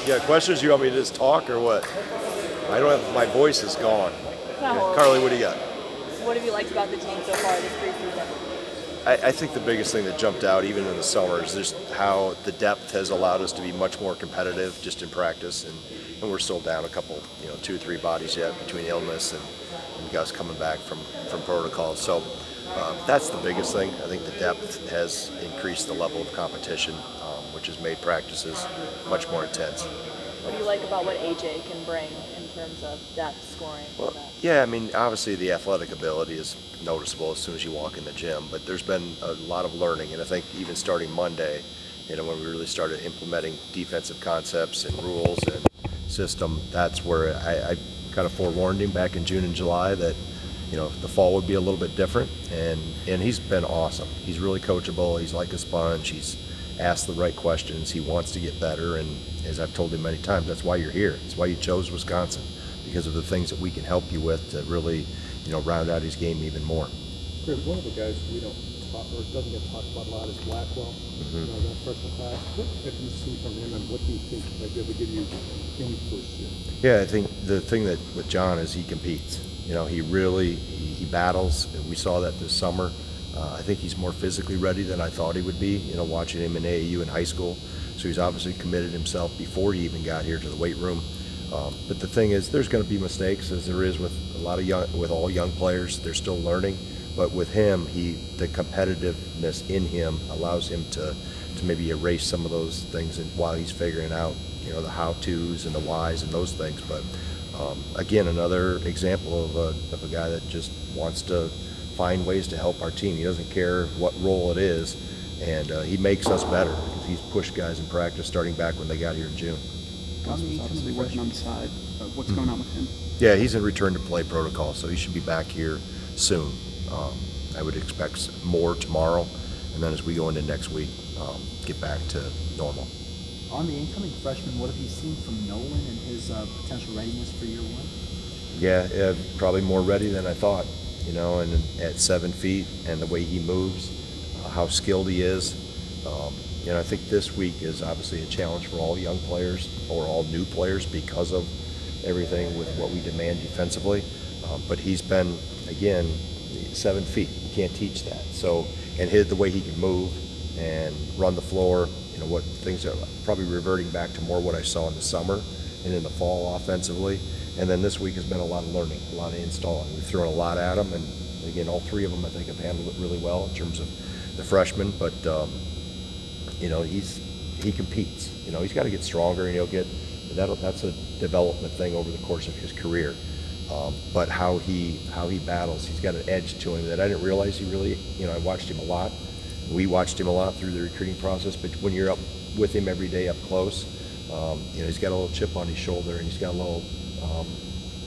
You got questions? You want me to just talk or what? I don't have, my voice is gone. Carly, what do you got? What have you liked about the team so far this preseason? I think the biggest thing that jumped out, even in the summer, is just how the depth has allowed us to be much more competitive just in practice, and we're still down a couple, 2 or 3 bodies yet between illness and guys coming back from protocol. So that's the biggest thing. I think the depth has increased the level of competition, which has made practices much more intense. What do you like about what AJ can bring in terms of depth, scoring? Well, yeah, I mean, obviously the athletic ability is noticeable as soon as you walk in the gym, but there's been a lot of learning, and I think even starting Monday, when we really started implementing defensive concepts and rules and system, that's where I kind of forewarned him back in June and July that, the fall would be a little bit different, and he's been awesome. He's really coachable. He's like a sponge. He's asked the right questions. He wants to get better, and as I've told him many times, that's why you're here. It's why you chose Wisconsin, because of the things that we can help you with to really, round out his game even more. Chris, one of the guys we don't talk or doesn't get talked about a lot is Blackwell. That freshman class. What have you seen from him, and what do you think might be able to give you in first year? Yeah, I think the thing that with John is he competes. He really he battles. We saw that this summer. I think he's more physically ready than I thought he would be. Watching him in AAU in high school, so he's obviously committed himself before he even got here to the weight room. But the thing is, there's going to be mistakes, as there is with with all young players. They're still learning, but with him, the competitiveness in him allows him to maybe erase some of those things, and while he's figuring out, the how-tos and the whys and those things. But again, another example of a guy that just wants to find ways to help our team. He doesn't care what role it is, and he makes us better because he's pushed guys in practice starting back when they got here in June. Obviously working on the side. What's going on with him? Yeah, he's in return to play protocol, so he should be back here soon. I would expect more tomorrow, and then as we go into next week, get back to normal. On the incoming freshman, what have you seen from Nolan and his potential readiness for year one? Yeah, probably more ready than I thought, and at 7 feet and the way he moves, how skilled he is. I think this week is obviously a challenge for all young players or all new players because of everything with what we demand defensively. But he's been, again, 7 feet. You can't teach that. So, and the way he can move and run the floor, what things are probably reverting back to more what I saw in the summer and in the fall offensively. And then this week has been a lot of learning, a lot of installing. We've thrown a lot at him, and again, all 3 of them I think have handled it really well in terms of the freshmen. But he competes. He's got to get stronger, and that's a development thing over the course of his career. But how he battles, he's got an edge to him that I didn't realize he really. I watched him a lot. We watched him a lot through the recruiting process. But when you're up with him every day up close, he's got a little chip on his shoulder, and he's got a little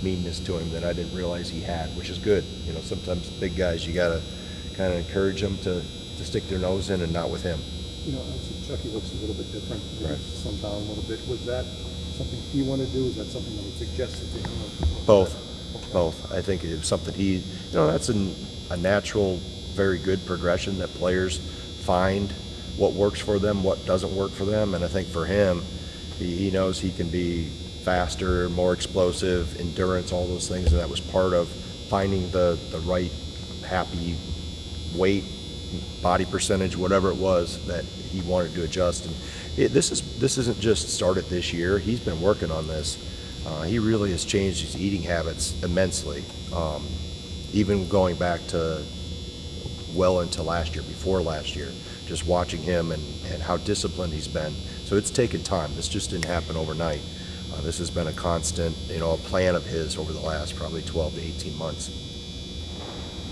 meanness to him that I didn't realize he had, which is good. Sometimes big guys, you got to kind of encourage them to stick their nose in, and not with him. I see Chucky looks a little bit different. Right. Some down a little bit. Was that something he wanted to do? Is that something that was suggested to him? Both. I think it was something that's a natural, very good progression that players find what works for them, what doesn't work for them. And I think for him, he knows he can be faster, more explosive, endurance, all those things. And that was part of finding the right happy weight, body percentage, whatever it was that he wanted to adjust. And this isn't just started this year. He's been working on this. He really has changed his eating habits immensely, even going back to well into last year, before last year, just watching him and how disciplined he's been. So it's taken time. This just didn't happen overnight. This has been a constant, a plan of his over the last probably 12 to 18 months.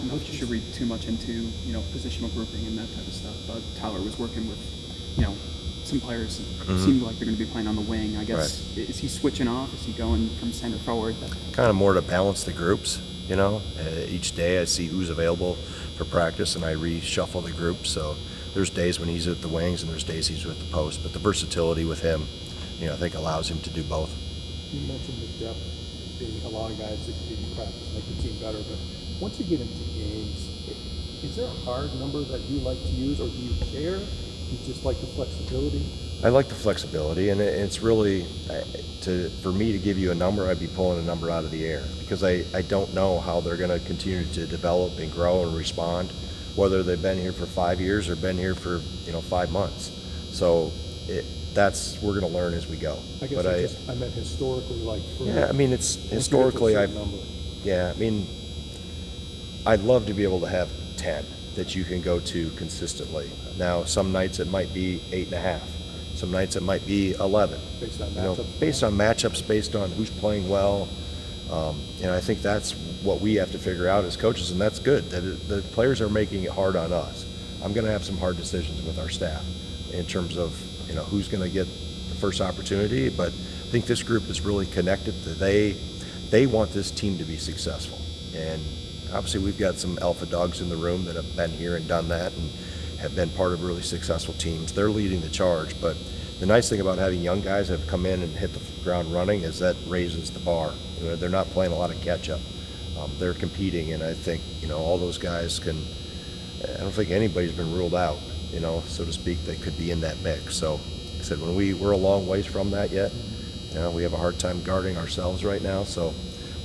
I don't think you should read too much into, positional grouping and that type of stuff. But Tyler was working with, some players seemed like they're going to be playing on the wing. I guess, right. Is he switching off? Is he going from center forward? Kind of more to balance the groups, Each day I see who's available for practice, and I reshuffle the group. So there's days when he's at the wings, and there's days he's with the post. But the versatility with him, I think allows him to do both. You mentioned the depth being allowing guys to compete in practice, make the team better, but once you get into games, is there a hard number that you like to use, or do you care You just like the flexibility? I like the flexibility, and it's really, for me to give you a number, I'd be pulling a number out of the air because I don't know how they're going to continue to develop and grow and respond, whether they've been here for 5 years or been here for 5 months. So we're going to learn as we go. I guess I meant historically, like for yeah, I mean it's historically I'd love to be able to have 10 that you can go to consistently. Now some nights it might be 8.5. Some nights it might be 11. Based on matchups? Based on matchups, based on who's playing well. And I think that's what we have to figure out as coaches, and that's good. That the players are making it hard on us. I'm going to have some hard decisions with our staff in terms of who's going to get the first opportunity. But I think this group is really connected. They want this team to be successful, and obviously we've got some alpha dogs in the room that have been here and done that and have been part of really successful teams. They're leading the charge, but the nice thing about having young guys that have come in and hit the ground running is that raises the bar. They're not playing a lot of catch up. They're competing, and I think all those guys can. I don't think anybody's been ruled out, so to speak, that could be in that mix. So, like I said, we're a long ways from that yet. We have a hard time guarding ourselves right now, so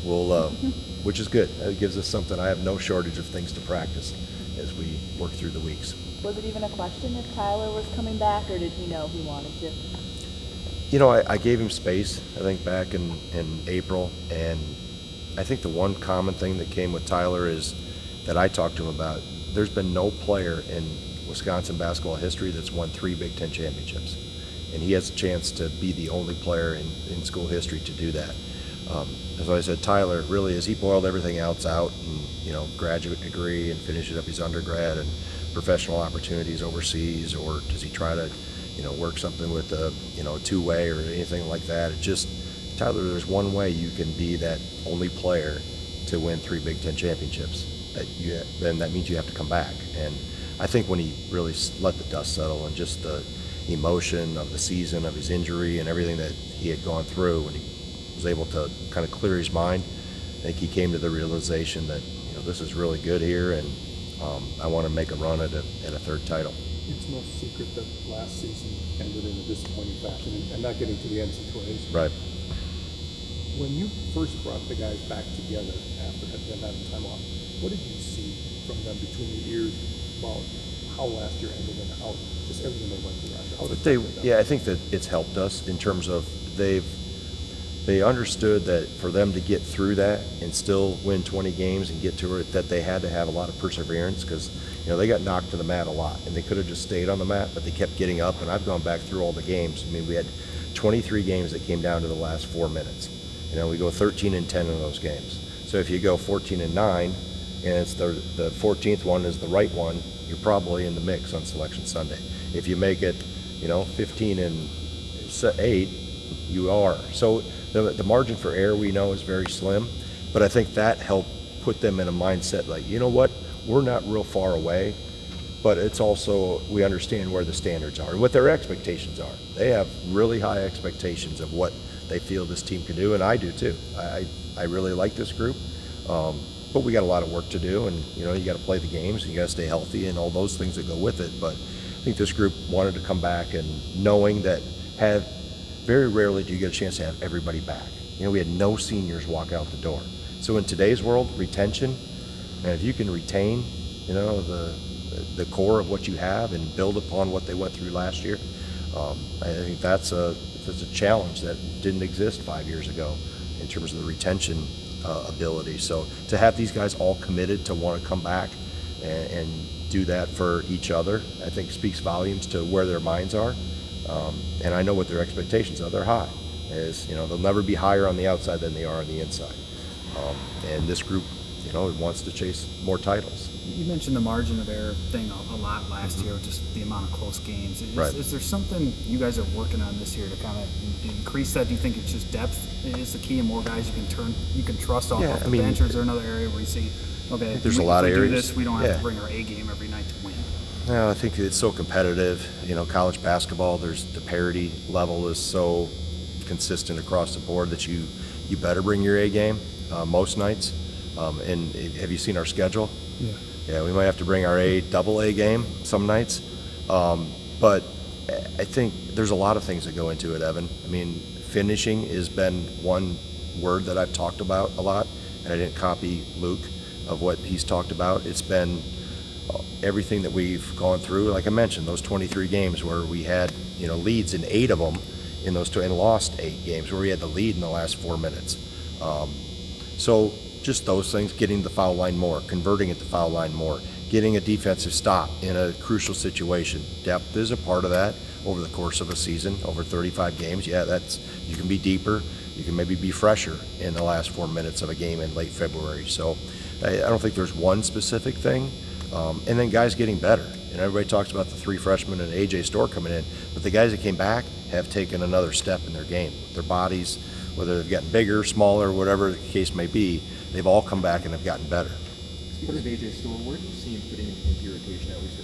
we'll, which is good. It gives us something. I have no shortage of things to practice as we work through the weeks. Was it even a question if Tyler was coming back, or did he know he wanted to? I gave him space, I think, back in April, and I think the one common thing that came with Tyler is that I talked to him about, there's been no player in Wisconsin basketball history that's won 3 Big Ten championships. And he has a chance to be the only player in school history to do that. As I said, Tyler really, as he boiled everything else out and, graduate degree and finishes up his undergrad and professional opportunities overseas, or does he try to, work something with a two-way or anything like that? Tyler, there's one way you can be that only player to win 3 Big Ten championships. Then that means you have to come back. And I think when he really let the dust settle and just the emotion of the season, of his injury and everything that he had gone through, when he was able to kind of clear his mind, I think he came to the realization that this is really good here, and I want to make a run at a 3rd title. It's no secret that last season ended in a disappointing fashion, and not getting to the NCAAs. Right. When you first brought the guys back together after them having time off, what did you see from them between the years about how last year ended and how just everything they went through last year? I think that it's helped us in terms of they understood that for them to get through that and still win 20 games and get to it, that they had to have a lot of perseverance, because they got knocked to the mat a lot, and they could have just stayed on the mat, but they kept getting up. And I've gone back through all the games. I mean, we had 23 games that came down to the last 4 minutes. We go 13-10 in those games. So if you go 14-9, and it's the 14th one is the right one, you're probably in the mix on Selection Sunday. If you make it, 15-8, you are. So the margin for error, we know, is very slim, but I think that helped put them in a mindset like, what, we're not real far away, but it's also, we understand where the standards are and what their expectations are. They have really high expectations of what they feel this team can do, and I do too. I really like this group, but we got a lot of work to do, and you got to play the games, and you got to stay healthy and all those things that go with it. But I think this group wanted to come back, and knowing that very rarely do you get a chance to have everybody back. We had no seniors walk out the door. So in today's world, retention, and if you can retain, the core of what you have and build upon what they went through last year, I think that's a challenge that didn't exist 5 years ago in terms of the retention ability. So to have these guys all committed to want to come back and do that for each other, I think speaks volumes to where their minds are. And I know what their expectations are. They're high. They'll never be higher on the outside than they are on the inside. And this group, wants to chase more titles. You mentioned the margin of error thing a lot last year, just the amount of close games. Is there something you guys are working on this year to kind of increase that? Do you think it's just depth is the key, and more guys you can trust off the bench, or is there another area where you see, okay, there's a lot of areas. We don't have to bring our A game every night to win? No, I think it's so competitive. College basketball, the parity level is so consistent across the board that you better bring your A game most nights. And have you seen our schedule? Yeah. Yeah, we might have to bring our double A game some nights. But I think there's a lot of things that go into it, Evan. I mean, finishing has been one word that I've talked about a lot, and I didn't copy Luke of what he's talked about. It's been everything that we've gone through. Like I mentioned, those 23 games where we had, leads in 8 of them in those two, and lost 8 games where we had the lead in the last 4 minutes. So just those things, getting the foul line more, converting at the foul line more, getting a defensive stop in a crucial situation. Depth is a part of that over the course of a season, over 35 games. Yeah, you can be deeper, you can maybe be fresher in the last 4 minutes of a game in late February. So I don't think there's one specific thing. And then guys getting better. And everybody talks about the 3 freshmen and AJ Storr coming in, but the guys that came back have taken another step in their game. Their bodies, whether they've gotten bigger, smaller, whatever the case may be, they've all come back and have gotten better. Speaking of AJ Storr, where do you see him fitting into your rotation at least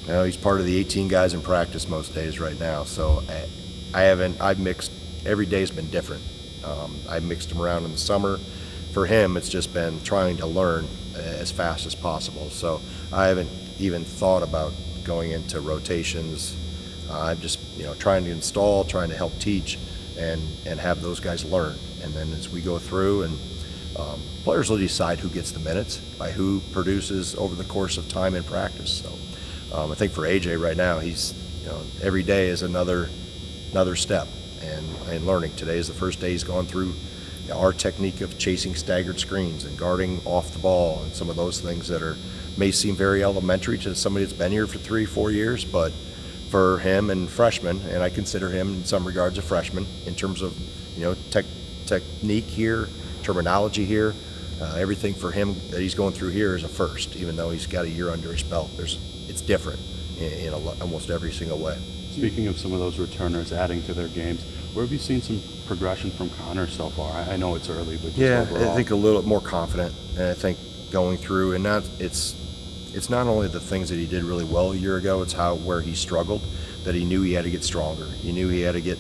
early? He's part of the 18 guys in practice most days right now. So I've mixed, every day's been different. I mixed him around in the summer. For him, it's just been trying to learn as fast as possible. So I haven't even thought about going into rotations. I'm just, trying to install, trying to help teach and have those guys learn. And then as we go through, and players will decide who gets the minutes by who produces over the course of time in practice. So I think for AJ right now, he's, every day is another step and learning. Today is the first day he's gone through our technique of chasing staggered screens and guarding off the ball and some of those things that may seem very elementary to somebody that's been here for 3-4 years, but for him and freshman, and I consider him in some regards a freshman in terms of technique here, terminology here, everything for him that he's going through here is a first, even though he's got a year under his belt. It's different in almost every single way. Speaking of some of those returners adding to their games, where have you seen some progression from Connor so far? I know it's early, but just overall. I think a little more confident, and I think going through, and it's not only the things that he did really well a year ago, it's where he struggled, that he knew he had to get stronger. He knew he had to get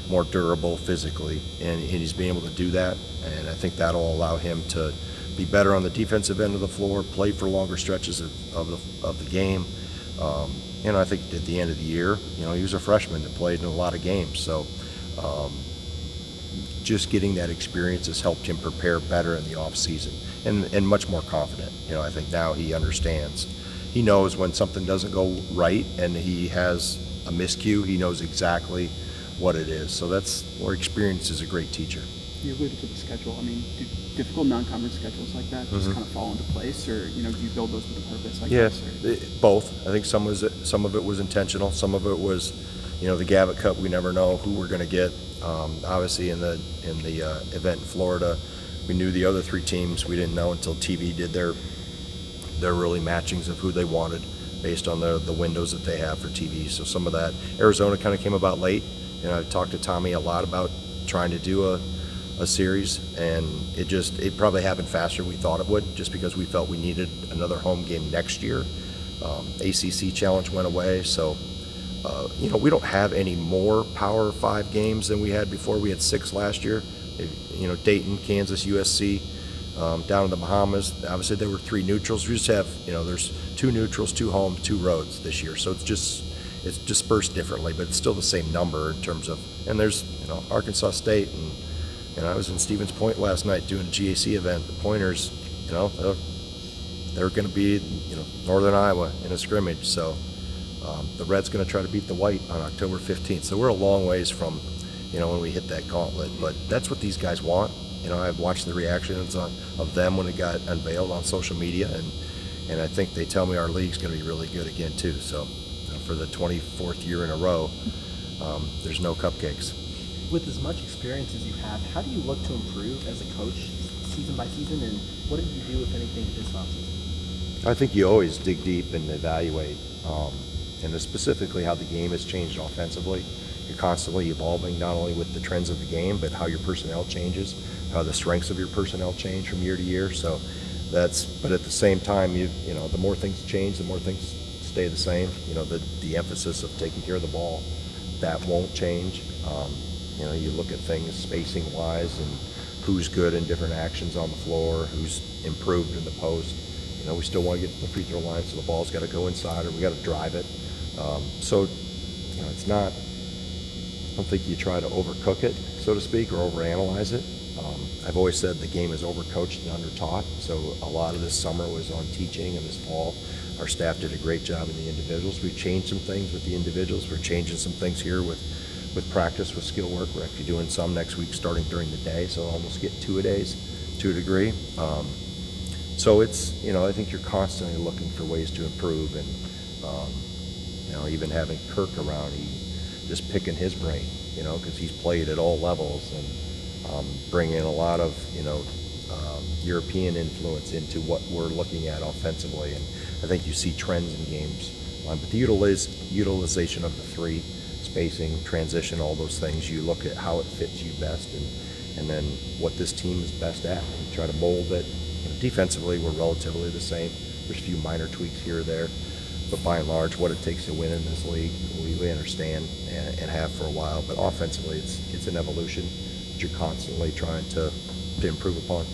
more durable physically, and he's been able to do that, and I think that'll allow him to be better on the defensive end of the floor, play for longer stretches of the game. I think at the end of the year, he was a freshman that played in a lot of games, so just getting that experience has helped him prepare better in the off season and much more confident. I think now he understands. He knows when something doesn't go right and he has a miscue, he knows exactly what it is. So that's where experience is a great teacher. You alluded to the schedule. I mean, do difficult non-conference schedules like that just kind of fall into place, or do you build those with a purpose? Both. I think some of it was intentional. Some of it was, the Gavitt Cup. We never know who we're going to get. Obviously, in the event in Florida, we knew the other 3 teams. We didn't know until TV did their early matchings of who they wanted based on the windows that they have for TV. So some of that, Arizona kind of came about late. I talked to Tommy a lot about trying to do a series, and it probably happened faster than we thought it would, just because we felt we needed another home game next year. ACC challenge went away, so we don't have any more Power 5 games than we had before. We had 6 last year. Dayton, Kansas, USC, down in the Bahamas. Obviously, there were 3 neutrals. We just have, there's 2 neutrals, 2 home, 2 roads this year. So it's dispersed differently, but it's still the same number in terms of. And there's, Arkansas State, and I was in Stevens Point last night doing a GAC event. The Pointers, they're going to be, Northern Iowa in a scrimmage. So the Red's going to try to beat the White on October 15th. So we're a long ways from, when we hit that gauntlet. But that's what these guys want. I've watched the reactions of them when it got unveiled on social media, and I think they tell me our league's going to be really good again too. So for the 24th year in a row, there's no cupcakes. With as much experience as you have, how do you look to improve as a coach season by season, and what did you do, if anything, this offseason? I think you always dig deep and evaluate, and specifically how the game has changed offensively. You're constantly evolving, not only with the trends of the game, but how your personnel changes, how the strengths of your personnel change from year to year. So but at the same time, the more things change, the more things stay the same. The emphasis of taking care of the ball, that won't change. You look at things spacing-wise and who's good in different actions on the floor, who's improved in the post. We still want to get to the free throw line, so the ball's got to go inside, or we got to drive it. So, you know, it's not, I don't think you try to overcook it, so to speak, or overanalyze it. I've always said the game is overcoached and undertaught, so a lot of this summer was on teaching, and this fall our staff did a great job in the individuals. We changed some things with the individuals. We're changing some things here with practice, with skill work. We're actually doing some next week starting during the day, so almost get 2-a-days to a degree. So it's, you know, I think you're constantly looking for ways to improve, and you know, even having Kirk around, just picking his brain, you know, because he's played at all levels, and bringing a lot of, you know, European influence into what we're looking at offensively, and I think you see trends in games. But the utilization of the three, spacing, transition, all those things, you look at how it fits you best, and then what this team is best at, and try to mold it. You know, defensively, we're relatively the same. There's a few minor tweaks here or there, but by and large, what it takes to win in this league, we understand and have for a while. But offensively, it's an evolution that you're constantly trying to improve upon.